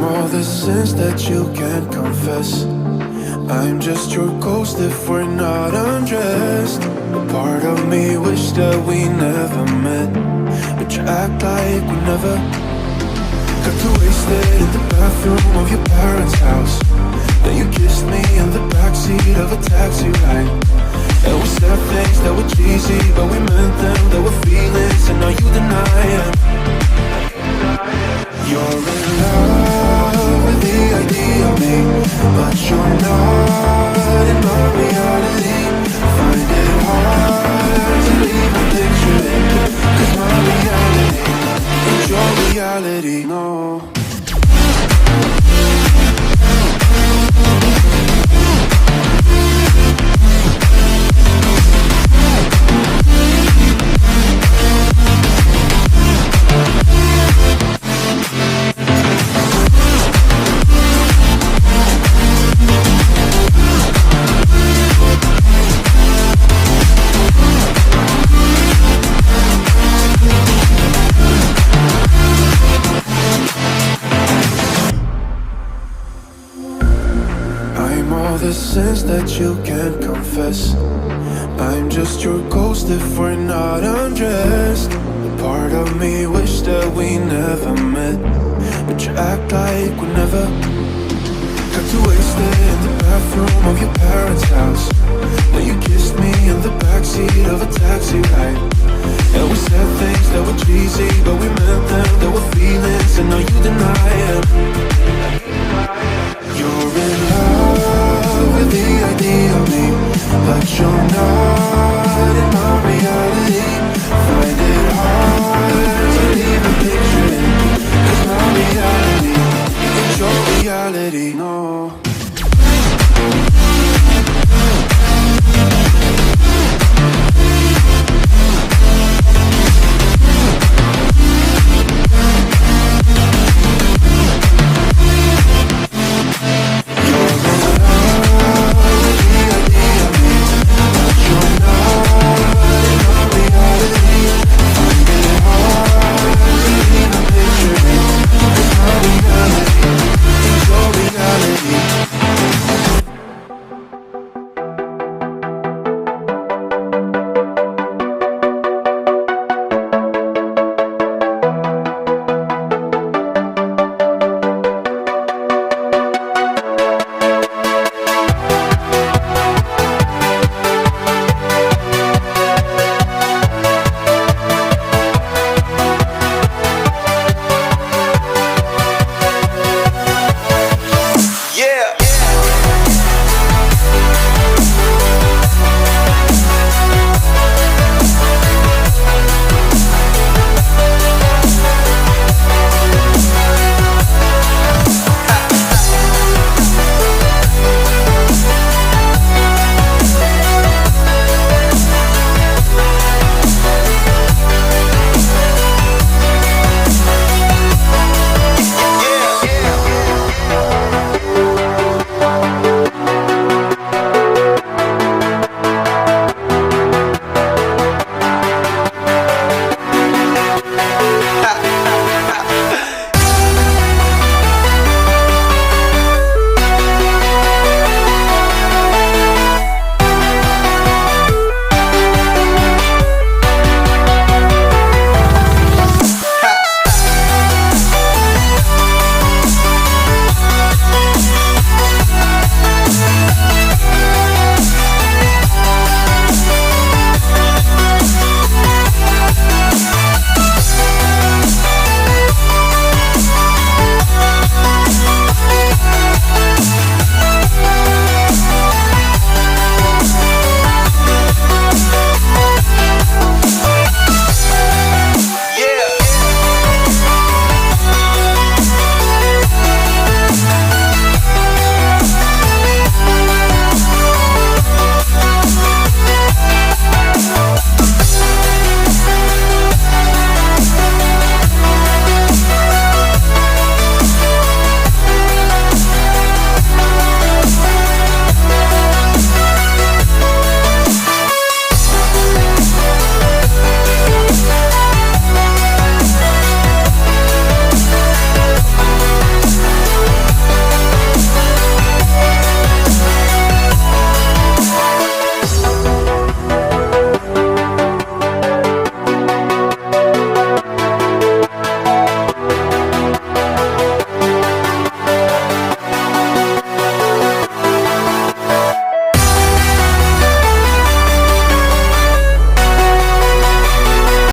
I'm all the sins that you can't confess. I'm just your ghost if we're not undressed. A part of me wish that we never met, but you act like we never. Got too wasted in the bathroom of your parents' house. Then you kissed me in the backseat of a taxi ride. And we said things that were cheesy, but we meant them. There were feelings, and now you deny it. You're in love with the idea of me, but you're not in my reality. Find it hard to even picture it, 'cause my reality ain't your reality, no. The sins that you can't confess. I'm just your ghost if we're not undressed. A part of me wish that we never met, but you act like we never. Got too wasted in the bathroom of your parents' house. Then you kissed me in the backseat of a taxi ride. And we said things that were cheesy, but we